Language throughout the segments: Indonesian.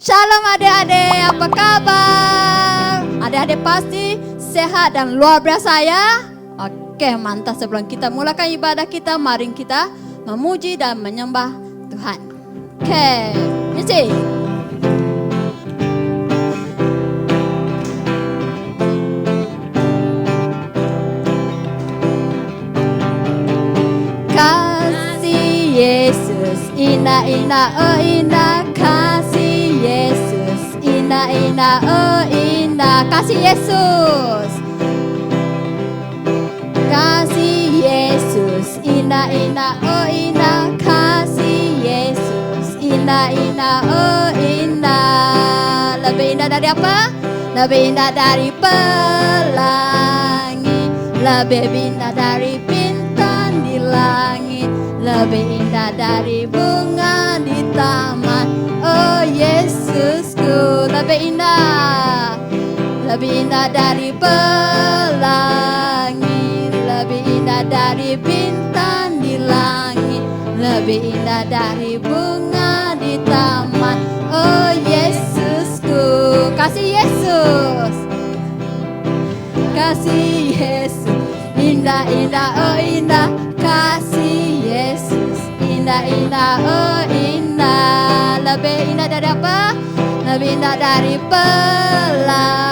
Shalom adik-adik, apa kabar? Adik-adik pasti sehat dan luar biasa ya? Oke, mantap. Sebelum kita mulakan ibadah kita, mari kita memuji dan menyembah Tuhan. Oke, music. Kasih Yesus, indah indah oh indah, kasih Yesus, indah indah oh indah, kasih Yesus, kasih Yesus, indah indah oh indah, kasih Yesus, indah indah oh indah. Lebih indah dari apa? Lebih indah dari pelangi, lebih indah dari bintang di langit, lebih indah dari bunga di taman. Oh Yesusku, lebih indah dari pelangi, lebih indah dari bintang di langit, lebih indah dari bunga di taman. Oh Yesusku, kasih Yesus, kasih Yesus, indah indah oh indah, kasih Yesus, indah indah oh indah. Lebih indah dari apa? Lebih indah dari pelangi,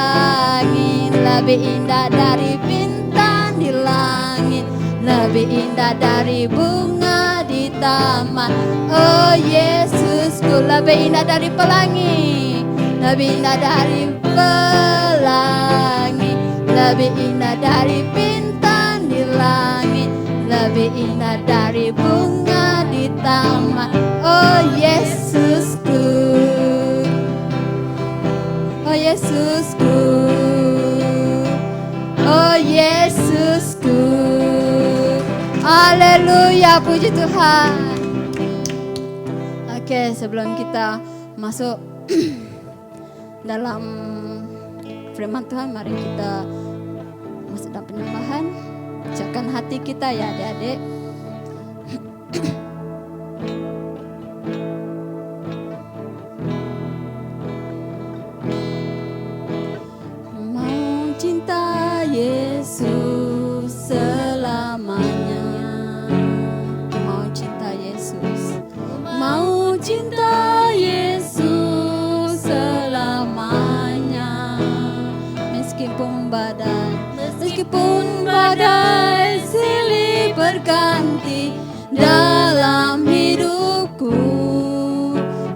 lebih indah dari bintang di langit, lebih indah dari bunga di taman. Oh Yesusku, lebih indah dari pelangi, lebih indah dari pelangi, lebih indah dari bintang di langit, lebih indah dari bunga di taman. Oh Yesusku, oh Yesusku, oh Yesusku. Haleluya, puji Tuhan. Oke, sebelum kita masuk dalam firman Tuhan, mari kita masuk dalam penyembahan. Siapkan hati kita ya adik-adik. Mau cinta Yesus selamanya, mau cinta Yesus, mau cinta Yesus selamanya. Meskipun badai silih berganti dalam hidupku,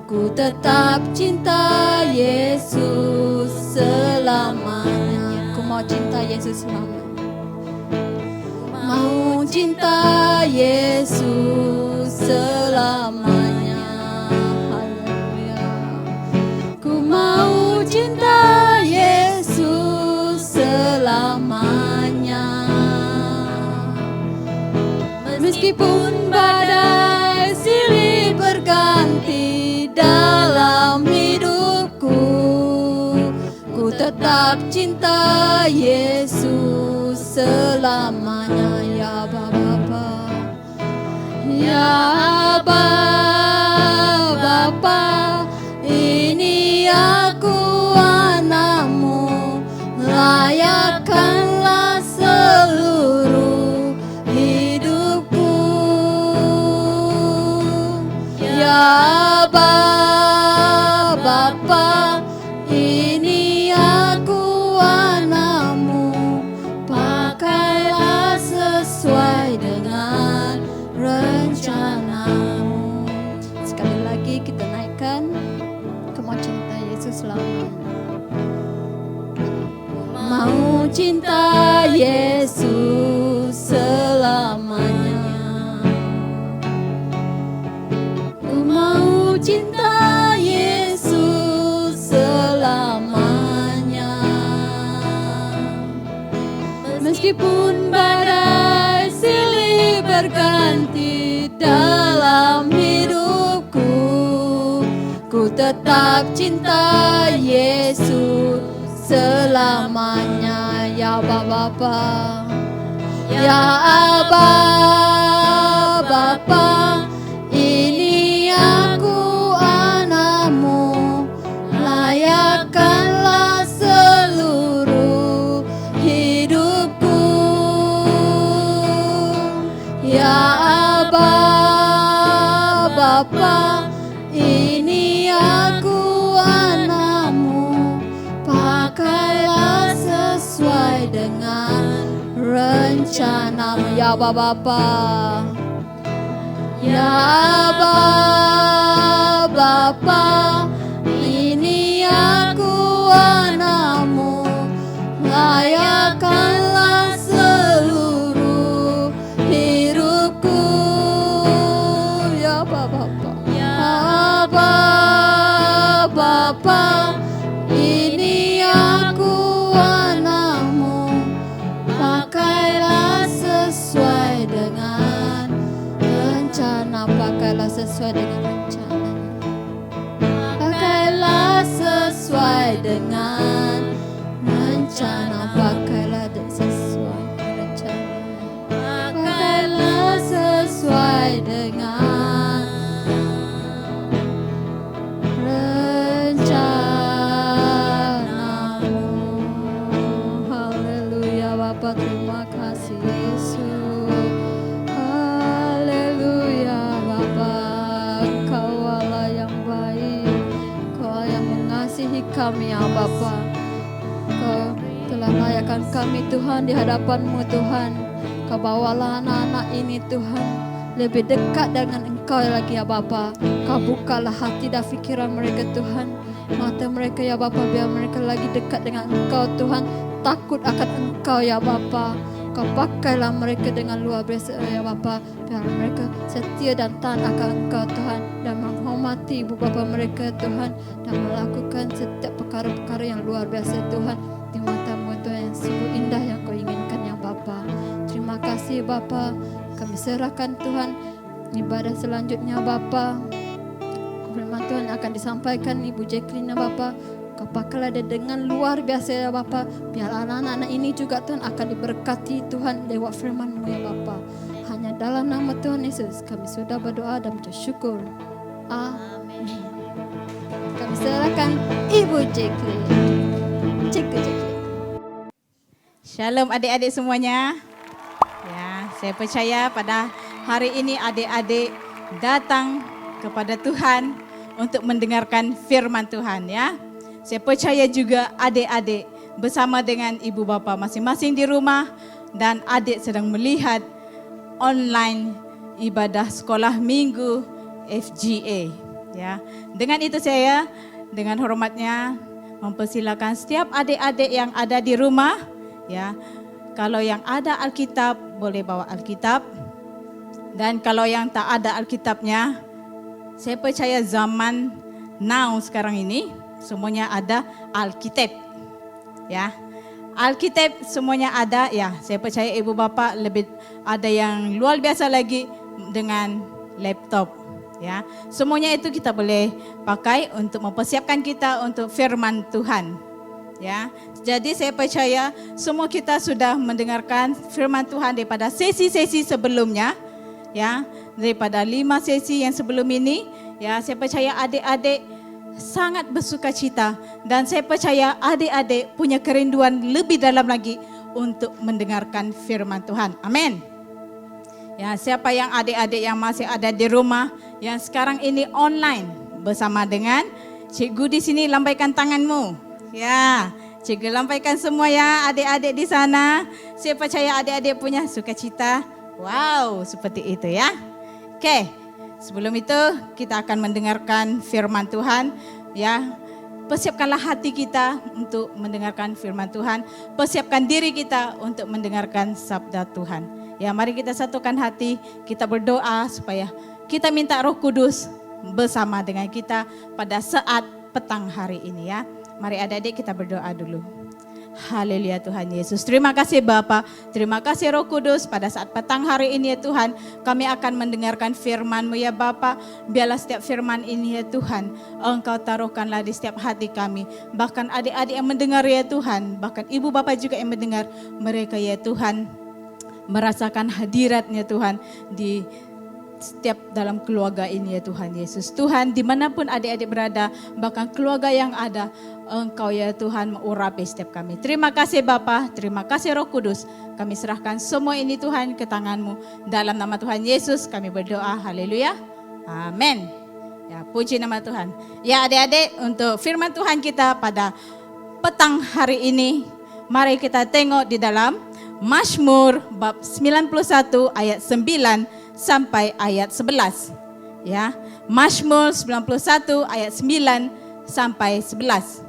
ku tetap cinta Yesus selamanya. Ku mau cinta Yesus selamanya, mau cinta Yesus selamanya. Haleluya. Ku mau cinta Yesus selamanya. Meskipun badai silih berganti dalam hidupku, ku tetap cinta Yesus selamanya. Ya Bapa, ya Bapa, ini aku anakmu, layakkanlah seluruh hidupku. Ya Bapa, ini aku anakmu, pakailah sesuai dengan rencanamu. Sekali lagi kita naikkan, Ku mau cinta Yesus selamanya. Mau cinta Yesus selamanya. Ku mau cinta Yesus selamanya. Meskipun badai silih berganti dalam hidupku, ku tetap cinta Yesus selamanya. Ya Bapa, ya Bapa, ini aku anakmu, rencana-Mu ya Bapa. Ya Bapa, ini aku anak-Mu, layakkanlah seluruh hidupku. Ya Bapa, Bapa, ini aku anak-Mu, pakailah sesuai dengan rencana, pakailah sesuai dengan rencana, pakailah sesuai dengan rencana, pakailah sesuai rencana, pakailah sesuai dengan rencana-Mu. Haleluya Bapa, terima kasih Yesus. Haleluya Bapa, Engkau Allah yang baik, Engkau yang mengasihi kami ya Bapa. Engkau telah layakkan kami Tuhan di hadapan-Mu Tuhan. Kau bawalah anak-anak ini Tuhan lebih dekat dengan Engkau lagi ya Bapa. Kau bukalah hati dan pikiran mereka Tuhan, mata mereka ya Bapa, biar mereka lagi dekat dengan Engkau Tuhan, takut akan Engkau ya Bapa. Kau pakailah mereka dengan luar biasa ya Bapa, biar mereka setia dan taat akan Engkau Tuhan, dan menghormati ibu bapa mereka Tuhan, dan melakukan setiap perkara-perkara yang luar biasa Tuhan di mata-Mu Tuhan, yang sungguh indah yang Kau inginkan ya Bapa. Terima kasih Bapa, kami serahkan Tuhan ibadah selanjutnya Bapa. Firman Tuhan akan disampaikan Ibu Jacqueline ya Bapa. Kau pakailah dia dengan luar biasa ya Bapa, biar anak-anak ini juga Tuhan akan diberkati Tuhan lewat firman-Mu ya Bapa. Hanya dalam nama Tuhan Yesus kami sudah berdoa dan bersyukur. Amin. Kami serahkan Ibu Jacqueline. Shalom adik-adik semuanya. Ya, saya percaya pada hari ini adik-adik datang kepada Tuhan untuk mendengarkan firman Tuhan ya. Saya percaya juga adik-adik bersama dengan ibu bapa masing-masing di rumah, dan adik sedang melihat online ibadah sekolah minggu FGA ya. Dengan itu saya dengan hormatnya mempersilakan setiap adik-adik yang ada di rumah ya. Kalau yang ada Alkitab boleh bawa Alkitab, dan kalau yang tak ada Alkitabnya, saya percaya zaman now sekarang ini semuanya ada Alkitab ya. Alkitab semuanya ada ya. Saya percaya ibu bapa lebih ada yang luar biasa lagi dengan laptop ya. Semuanya itu kita boleh pakai untuk mempersiapkan kita untuk firman Tuhan ya. Jadi saya percaya semua kita sudah mendengarkan firman Tuhan daripada sesi-sesi sebelumnya ya, daripada 5 sesi yang sebelum ini ya. Saya percaya adik-adik sangat bersukacita, dan saya percaya adik-adik punya kerinduan lebih dalam lagi untuk mendengarkan firman Tuhan. Amin. Ya, siapa yang adik-adik yang masih ada di rumah yang sekarang ini online bersama dengan cikgu di sini, lambaikan tanganmu. Ya, cikgu lambaikan semua ya adik-adik di sana. Saya percaya adik-adik punya sukacita. Wow, seperti itu ya. Oke. Sebelum itu kita akan mendengarkan firman Tuhan ya. Persiapkanlah hati kita untuk mendengarkan firman Tuhan. Persiapkan diri kita untuk mendengarkan sabda Tuhan. Ya, mari kita satukan hati, kita berdoa supaya kita minta Roh Kudus bersama dengan kita pada saat petang hari ini ya. Mari adik-adik kita berdoa dulu. Haleluya Tuhan Yesus. Terima kasih Bapa, terima kasih Roh Kudus. Pada saat petang hari ini ya Tuhan, kami akan mendengarkan firman-Mu ya Bapa. Biarlah setiap firman ini ya Tuhan, Engkau taruhkanlah di setiap hati kami. Bahkan adik-adik yang mendengar ya Tuhan, bahkan ibu bapa juga yang mendengar, mereka ya Tuhan merasakan hadirat-Nya Tuhan di setiap dalam keluarga ini ya Tuhan Yesus. Tuhan, dimanapun adik-adik berada, bahkan keluarga yang ada, Engkau ya Tuhan mengurapi setiap kami. Terima kasih Bapa, terima kasih Roh Kudus. Kami serahkan semua ini Tuhan ke tangan-Mu. Dalam nama Tuhan Yesus kami berdoa, haleluya, amin. Ya, puji nama Tuhan. Ya adik-adik, untuk firman Tuhan kita pada petang hari ini, mari kita tengok di dalam Mazmur bab 91 ayat 9 sampai ayat 11. Ya, Mazmur 91 ayat 9 sampai 11.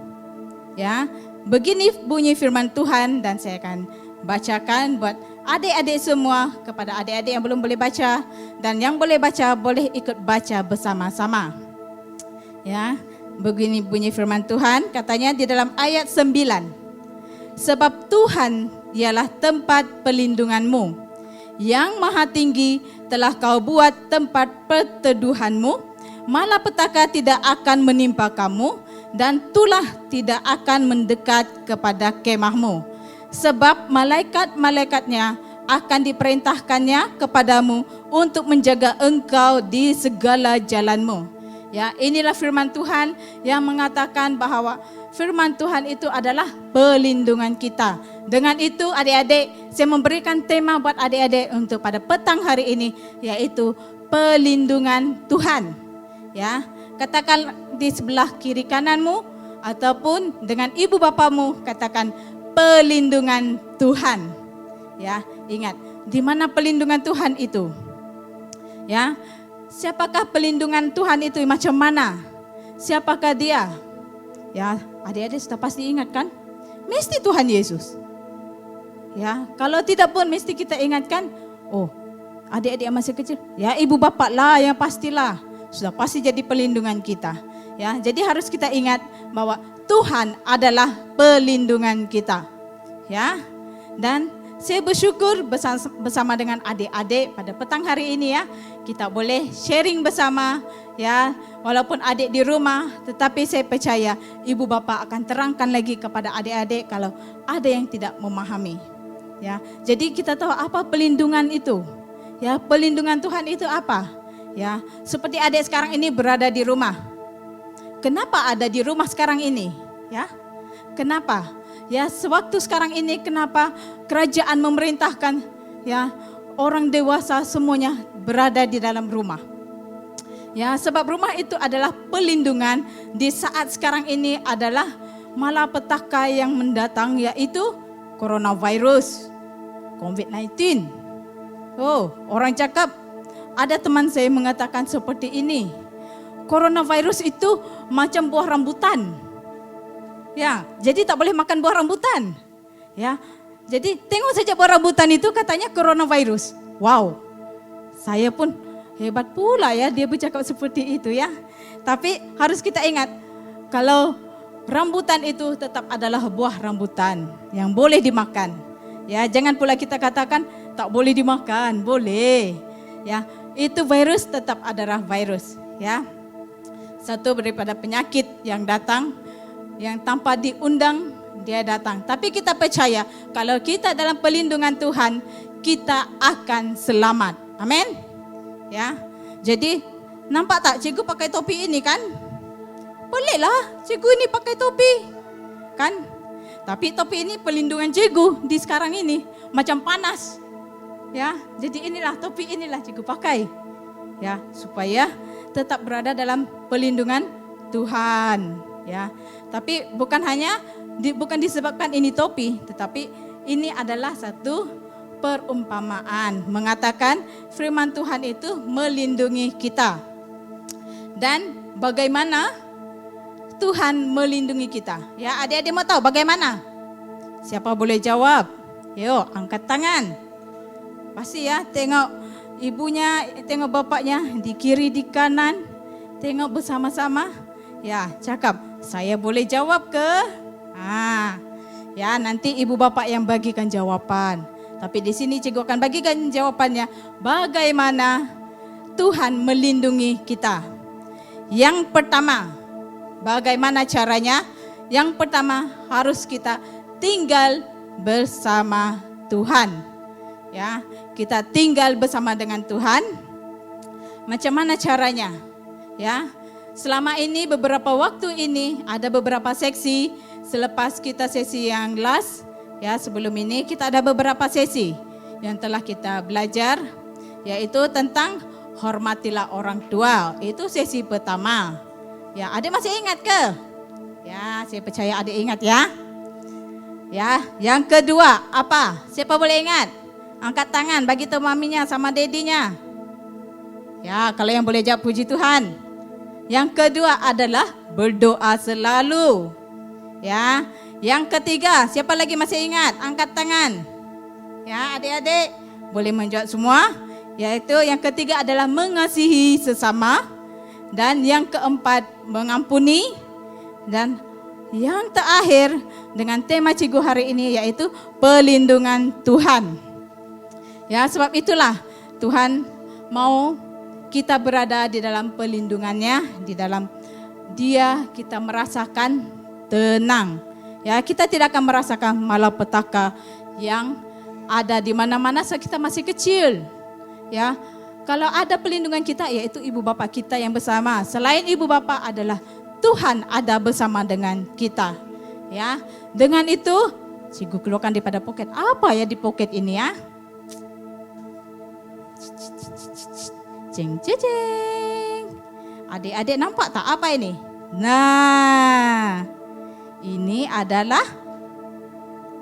Ya, begini bunyi firman Tuhan dan saya akan bacakan buat adik-adik semua, kepada adik-adik yang belum boleh baca dan yang boleh baca boleh ikut baca bersama-sama. Ya, begini bunyi firman Tuhan, katanya di dalam ayat 9. Sebab Tuhan ialah tempat perlindunganmu, yang maha tinggi telah kau buat tempat perteduhanmu, malapetaka tidak akan menimpa kamu dan tulah tidak akan mendekat kepada kemahmu. Sebab malaikat-malaikatnya akan diperintahkannya kepadamu untuk menjaga engkau di segala jalanmu. Ya, inilah firman Tuhan yang mengatakan bahwa firman Tuhan itu adalah perlindungan kita. Dengan itu adik-adik, saya memberikan tema buat adik-adik untuk pada petang hari ini, yaitu perlindungan Tuhan. Ya, katakan di sebelah kiri kananmu ataupun dengan ibu bapamu, katakan perlindungan Tuhan. Ya, ingat, di mana perlindungan Tuhan itu? Ya, siapakah perlindungan Tuhan itu? Macam mana? Siapakah dia? Ya, adik-adik sudah pasti ingat kan? Mesti Tuhan Yesus. Ya, kalau tidak pun mesti kita ingatkan, oh, adik-adik yang masih kecil, ya ibu bapak lah yang pastilah. Sudah pasti jadi perlindungan kita. Ya, jadi harus kita ingat bahwa Tuhan adalah perlindungan kita. Ya. Dan saya bersyukur bersama dengan adik-adik pada petang hari ini ya, kita boleh sharing bersama ya, walaupun adik di rumah, tetapi saya percaya ibu bapa akan terangkan lagi kepada adik-adik kalau ada yang tidak memahami. Ya, jadi kita tahu apa perlindungan itu. Ya, perlindungan Tuhan itu apa? Ya, seperti adik sekarang ini berada di rumah. Kenapa ada di rumah sekarang ini? Ya, kenapa? Ya, sewaktu sekarang ini kenapa kerajaan memerintahkan ya orang dewasa semuanya berada di dalam rumah? Ya, sebab rumah itu adalah perlindungan di saat sekarang ini adalah malapetaka yang mendatang, yaitu coronavirus, COVID-19. Oh, orang cakap, ada teman saya mengatakan seperti ini, coronavirus itu macam buah rambutan. Ya, jadi tak boleh makan buah rambutan. Ya, jadi tengok saja buah rambutan itu katanya coronavirus. Wow, saya pun hebat pula ya dia bercakap seperti itu ya. Tapi harus kita ingat, kalau rambutan itu tetap adalah buah rambutan yang boleh dimakan. Ya, jangan pula kita katakan tak boleh dimakan, boleh. Ya, itu virus tetap adalah virus. Ya, satu daripada penyakit yang datang, yang tanpa diundang dia datang. Tapi kita percaya kalau kita dalam perlindungan Tuhan, kita akan selamat. Amin. Ya. Jadi nampak tak cikgu pakai topi ini kan? Peliklah cikgu ini pakai topi. Kan? Tapi topi ini perlindungan cikgu di sekarang ini macam panas. Ya, jadi inilah topi inilah cikgu pakai. Ya, supaya tetap berada dalam perlindungan Tuhan. Ya, tapi bukan disebabkan ini topi, tetapi ini adalah satu perumpamaan mengatakan firman Tuhan itu melindungi kita. Dan bagaimana Tuhan melindungi kita? Ya, adik-adik mau tahu bagaimana? Siapa boleh jawab? Yuk, angkat tangan. Pasti ya, tengok ibunya, tengok bapaknya di kiri di kanan, tengok bersama-sama. Ya, cakap, saya boleh jawab ke? Ya, nanti ibu bapak yang bagikan jawaban. Tapi di sini cikgu akan bagikan jawabannya. Bagaimana Tuhan melindungi kita? Yang pertama, bagaimana caranya? Yang pertama, harus kita tinggal bersama Tuhan. Ya, kita tinggal bersama dengan Tuhan. Macam mana caranya? Ya, selama ini beberapa waktu ini ada beberapa seksi. Selepas kita sesi yang last, ya sebelum ini kita ada beberapa sesi yang telah kita belajar, yaitu tentang hormatilah orang tua. Itu sesi pertama. Ya, adik masih ingat ke? Ya, saya percaya adik ingat ya. Ya, yang kedua apa? Siapa boleh ingat? Angkat tangan, bagi tahu maminya sama dedinya. Ya, kalau yang boleh jawab puji Tuhan. Yang kedua adalah berdoa selalu. Ya, yang ketiga, siapa lagi masih ingat? Angkat tangan. Ya, adik-adik boleh menjawab semua. Yaitu yang ketiga adalah mengasihi sesama. Dan yang keempat, mengampuni. Dan yang terakhir dengan tema cikgu hari ini yaitu pelindungan Tuhan. Ya, sebab itulah Tuhan mau kita berada di dalam pelindungannya, di dalam Dia kita merasakan tenang. Ya, kita tidak akan merasakan malapetaka yang ada di mana-mana saat kita masih kecil. Ya, kalau ada pelindungan kita yaitu ibu bapa kita yang bersama. Selain ibu bapa adalah Tuhan ada bersama dengan kita. Ya, dengan itu cikgu keluarkan daripada poket. Apa ya di poket ini ya? Ceng ceng ceng. Adik-adik nampak tak apa ini? Nah, ini adalah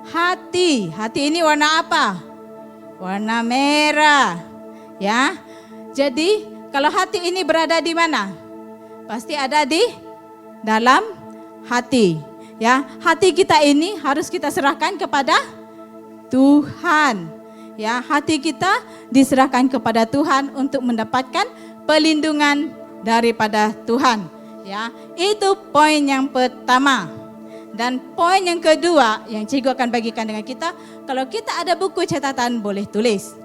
hati. Hati ini warna apa? Warna merah. Ya. Jadi kalau hati ini berada di mana? Pasti ada di dalam hati. Ya, hati kita ini harus kita serahkan kepada Tuhan. Ya, hati kita diserahkan kepada Tuhan untuk mendapatkan pelindungan daripada Tuhan. Ya, itu poin yang pertama. Dan poin yang kedua yang cikgu akan bagikan dengan kita, kalau kita ada buku catatan boleh tulis.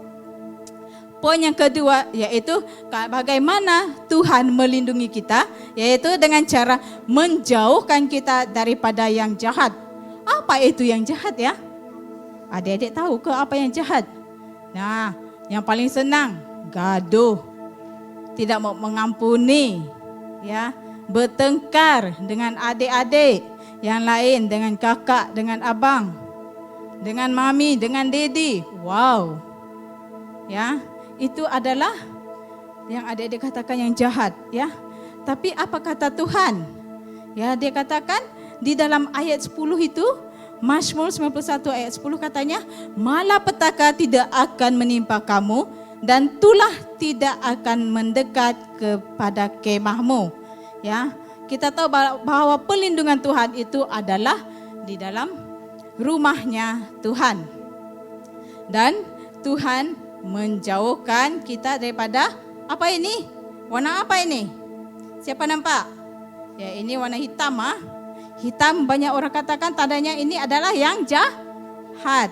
Poin yang kedua yaitu bagaimana Tuhan melindungi kita, yaitu dengan cara menjauhkan kita daripada yang jahat. Apa itu yang jahat ya? Adik-adik tahu ke apa yang jahat? Nah, yang paling senang, gaduh, tidak mau mengampuni, ya, bertengkar dengan adik-adik yang lain, dengan kakak, dengan abang, dengan mami, dengan dedi. Wow, ya. Itu adalah yang adik-adik katakan yang jahat, ya. Tapi apa kata Tuhan? Ya, dia katakan di dalam ayat 10 itu, Mazmur 91 ayat 10 katanya, malapetaka tidak akan menimpa kamu dan tulah tidak akan mendekat kepada kemahmu. Ya, kita tahu bahwa pelindungan Tuhan itu adalah di dalam rumahnya Tuhan. Dan Tuhan menjauhkan kita daripada apa ini? Warna apa ini? Siapa nampak? Ya, ini warna hitam ah. Hitam banyak orang katakan tandanya ini adalah yang jahat.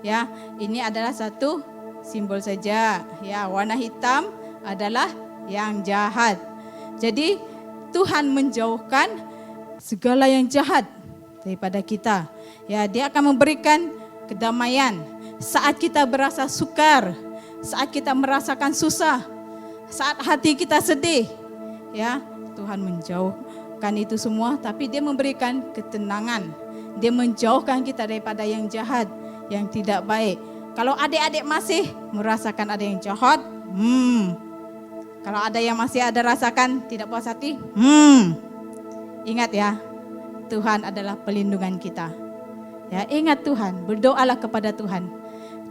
Ya, ini adalah satu simbol saja. Ya, warna hitam adalah yang jahat. Jadi Tuhan menjauhkan segala yang jahat daripada kita. Ya, Dia akan memberikan kedamaian. Saat kita berasa sukar, saat kita merasakan susah, saat hati kita sedih, ya, Tuhan menjauhkan itu semua, tapi Dia memberikan ketenangan. Dia menjauhkan kita daripada yang jahat, yang tidak baik. Kalau adik-adik masih merasakan ada yang jahat, kalau ada yang masih ada rasakan tidak puas hati, ingat ya, Tuhan adalah pelindungan kita. Ya, ingat Tuhan, berdoalah kepada Tuhan.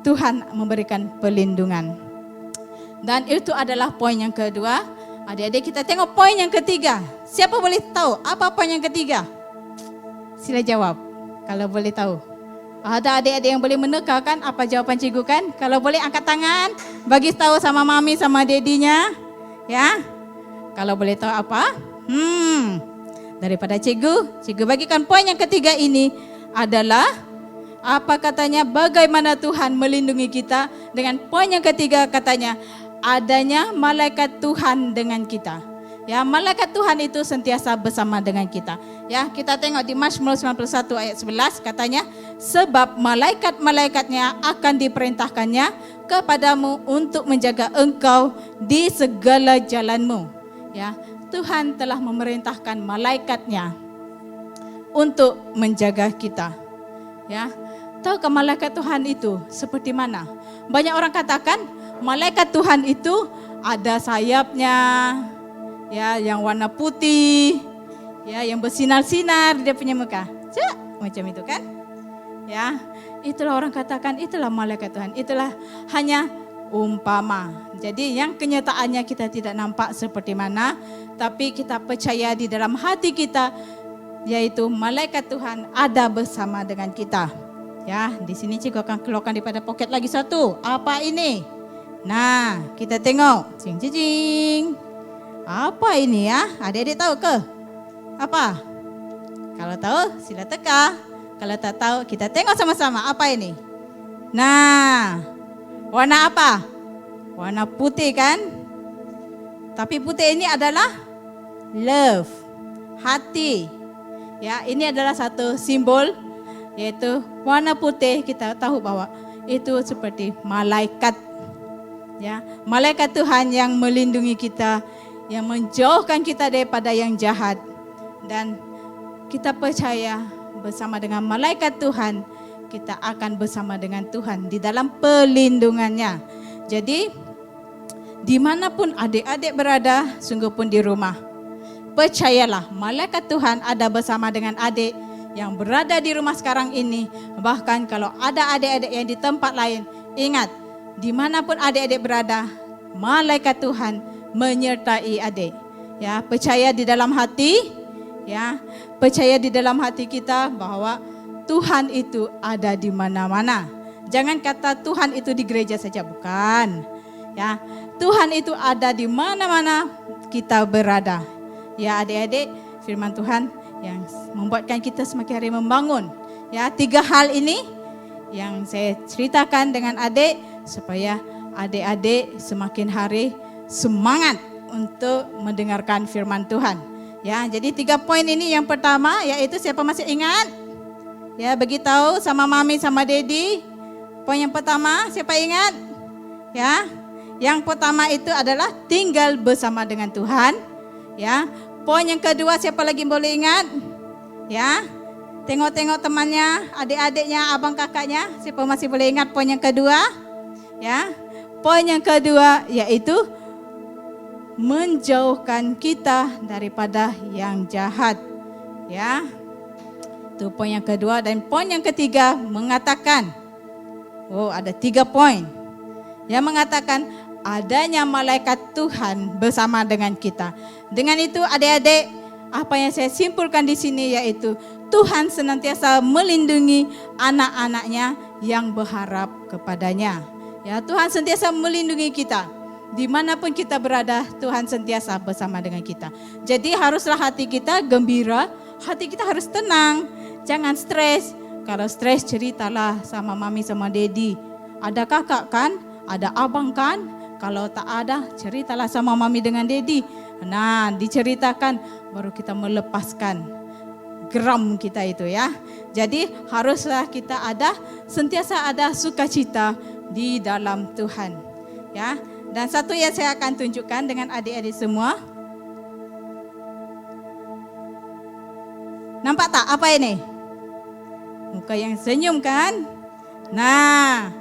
Tuhan memberikan pelindungan. Dan itu adalah poin yang kedua. Adik-adik kita tengok poin yang ketiga. Siapa boleh tahu apa poin yang ketiga? Sila jawab kalau boleh tahu. Ada adik-adik yang boleh menekankan apa jawapan cikgu kan? Kalau boleh angkat tangan, bagi tahu sama mami sama dedinya. Ya. Kalau boleh tahu apa? Daripada cikgu bagikan poin yang ketiga ini adalah apa katanya, bagaimana Tuhan melindungi kita. Dengan poin yang ketiga katanya, adanya malaikat Tuhan dengan kita. Ya, malaikat Tuhan itu sentiasa bersama dengan kita. Ya, kita tengok di Mazmur 91 ayat 11 katanya, sebab malaikat-malaikatnya akan diperintahkannya kepadamu untuk menjaga engkau di segala jalanmu. Ya, Tuhan telah memerintahkan malaikatnya untuk menjaga kita. Ya, tahukah malaikat Tuhan itu seperti mana? Banyak orang katakan malaikat Tuhan itu ada sayapnya, ya, yang warna putih, ya, yang bersinar-sinar di dia punya muka. Cak, macam itu kan? Ya, itulah orang katakan, itulah malaikat Tuhan. Itulah hanya umpama. Jadi yang kenyataannya kita tidak nampak seperti mana, tapi kita percaya di dalam hati kita, yaitu malaikat Tuhan ada bersama dengan kita. Ya, di sini cikgu akan keluarkan daripada poket lagi satu. Apa ini? Nah, kita tengok. Cing cing cing. Apa ini ya? Adik-adik tahu ke? Apa? Kalau tahu, sila teka. Kalau tak tahu, kita tengok sama-sama. Apa ini? Nah, warna apa? Warna putih kan? Tapi putih ini adalah love, hati. Ya, ini adalah satu simbol, yaitu warna putih. Kita tahu bahwa itu seperti malaikat. Ya, malaikat Tuhan yang melindungi kita, yang menjauhkan kita daripada yang jahat. Dan kita percaya bersama dengan malaikat Tuhan, kita akan bersama dengan Tuhan di dalam perlindungannya. Jadi, dimanapun adik-adik berada, sungguh pun di rumah, percayalah malaikat Tuhan ada bersama dengan adik yang berada di rumah sekarang ini. Bahkan kalau ada adik-adik yang di tempat lain, ingat, dimanapun adik-adik berada, malaikat Tuhan menyertai adik. Ya, percaya di dalam hati, ya, percaya di dalam hati kita bahwa Tuhan itu ada di mana-mana. Jangan kata Tuhan itu di gereja saja, bukan. Ya, Tuhan itu ada di mana-mana kita berada. Ya, adik-adik, firman Tuhan yang membuatkan kita semakin hari membangun. Ya, 3 hal ini yang saya ceritakan dengan adik supaya adik-adik semakin hari semangat untuk mendengarkan firman Tuhan. Ya, jadi 3 poin ini. Yang pertama yaitu, siapa masih ingat? Ya, beritahu sama mami sama daddy. Poin yang pertama, siapa ingat? Ya, yang pertama itu adalah tinggal bersama dengan Tuhan. Ya, poin yang kedua, siapa lagi boleh ingat? Ya, tengok-tengok temannya, adik-adiknya, abang kakaknya. Siapa masih boleh ingat poin yang kedua? Ya, poin yang kedua yaitu menjauhkan kita daripada yang jahat. Ya, itu poin yang kedua. Dan poin yang ketiga mengatakan, ada 3 poin yang mengatakan adanya malaikat Tuhan bersama dengan kita. Dengan itu adik-adik, apa yang saya simpulkan di sini yaitu Tuhan senantiasa melindungi anak-anaknya yang berharap kepadanya. Ya, Tuhan sentiasa melindungi kita. Dimanapun kita berada, Tuhan sentiasa bersama dengan kita. Jadi haruslah hati kita gembira, hati kita harus tenang. Jangan stres. Kalau stres, ceritalah sama mami sama daddy. Ada kakak kan? Ada abang kan? Kalau tak ada, ceritalah sama mami dengan daddy. Nah, diceritakan baru kita melepaskan geram kita itu ya. Jadi haruslah kita sentiasa ada sukacita di dalam Tuhan. Ya. Dan satu yang saya akan tunjukkan dengan adik-adik semua. Nampak tak apa ini? Muka yang senyum kan? Nah,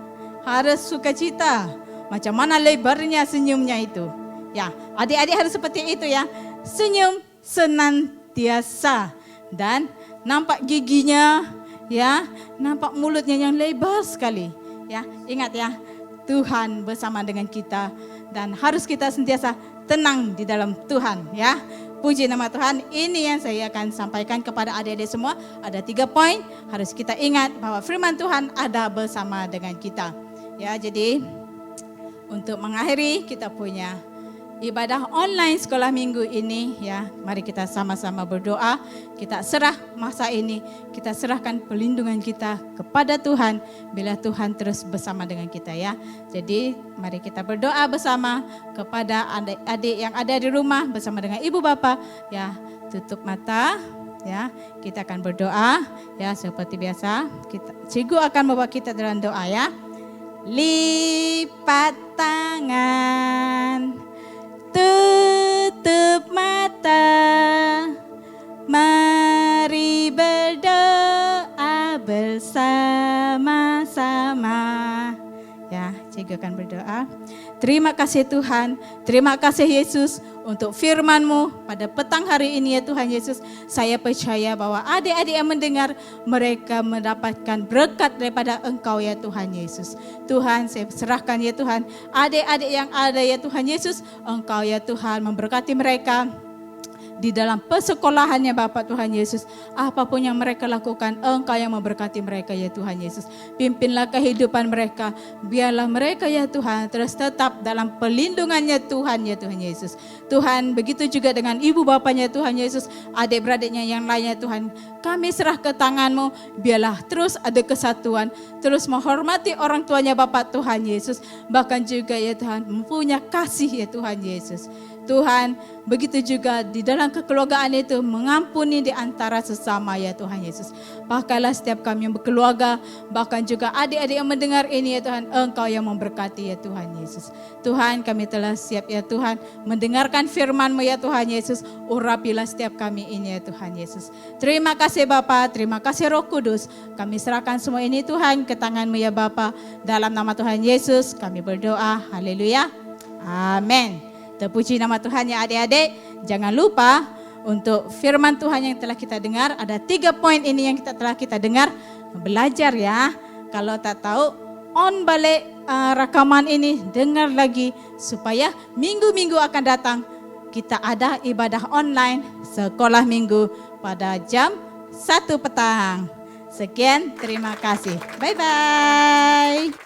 harus sukacita. Macam mana lebarnya senyumnya itu? Ya, adik-adik harus seperti itu ya. Senyum senantiasa. Dan nampak giginya, ya, nampak mulutnya yang lebar sekali. Ya, ingat ya, Tuhan bersama dengan kita dan harus kita sentiasa tenang di dalam Tuhan, ya. Puji nama Tuhan. Ini yang saya akan sampaikan kepada adik-adik semua. Ada 3 poin harus kita ingat bahwa firman Tuhan ada bersama dengan kita. Ya, jadi untuk mengakhiri kita punya ibadah online sekolah minggu ini, ya, mari kita sama-sama berdoa. Kita serah masa ini, kita serahkan pelindungan kita kepada Tuhan bila Tuhan terus bersama dengan kita, ya. Jadi mari kita berdoa bersama kepada adik-adik yang ada di rumah bersama dengan ibu bapa, ya. Tutup mata, ya. Kita akan berdoa, ya, seperti biasa. Cikgu akan membawa kita dalam doa, ya. Lipat tangan, tutup mata, mari berdoa bersama-sama. Ya, cikgu juga akan berdoa. Terima kasih Tuhan, terima kasih Yesus untuk firman-Mu pada petang hari ini ya Tuhan Yesus. Saya percaya bahwa adik-adik yang mendengar, mereka mendapatkan berkat daripada Engkau ya Tuhan Yesus. Tuhan, saya serahkan ya Tuhan, adik-adik yang ada ya Tuhan Yesus, Engkau ya Tuhan memberkati mereka di dalam persekolahannya Bapak Tuhan Yesus. Apapun yang mereka lakukan, Engkau yang memberkati mereka ya Tuhan Yesus. Pimpinlah kehidupan mereka, biarlah mereka ya Tuhan terus tetap dalam pelindungannya Tuhan ya Tuhan Yesus. Tuhan, begitu juga dengan ibu bapanya Tuhan Yesus, adik-beradiknya yang lainnya Tuhan, kami serah ke tangan-Mu, biarlah terus ada kesatuan, terus menghormati orang tuanya Bapak Tuhan Yesus, bahkan juga ya Tuhan mempunyai kasih ya Tuhan Yesus. Tuhan, begitu juga di dalam kekeluargaan itu mengampuni di antara sesama ya Tuhan Yesus. Pakailah setiap kami yang berkeluarga, bahkan juga adik-adik yang mendengar ini ya Tuhan, Engkau yang memberkati ya Tuhan Yesus. Tuhan, kami telah siap ya Tuhan mendengarkan firman-Mu ya Tuhan Yesus. Urapilah setiap kami ini ya Tuhan Yesus. Terima kasih Bapa, terima kasih Roh Kudus. Kami serahkan semua ini Tuhan ke tangan-Mu ya Bapa. Dalam nama Tuhan Yesus kami berdoa. Haleluya. Amin. Terpuji nama Tuhan ya adik-adik. Jangan lupa untuk firman Tuhan yang telah kita dengar. Ada 3 poin ini yang telah kita dengar. Belajar ya. Kalau tak tahu, on balik rekaman ini. Dengar lagi supaya minggu-minggu akan datang. Kita ada ibadah online sekolah minggu pada jam 1 petang. Sekian, terima kasih. Bye-bye.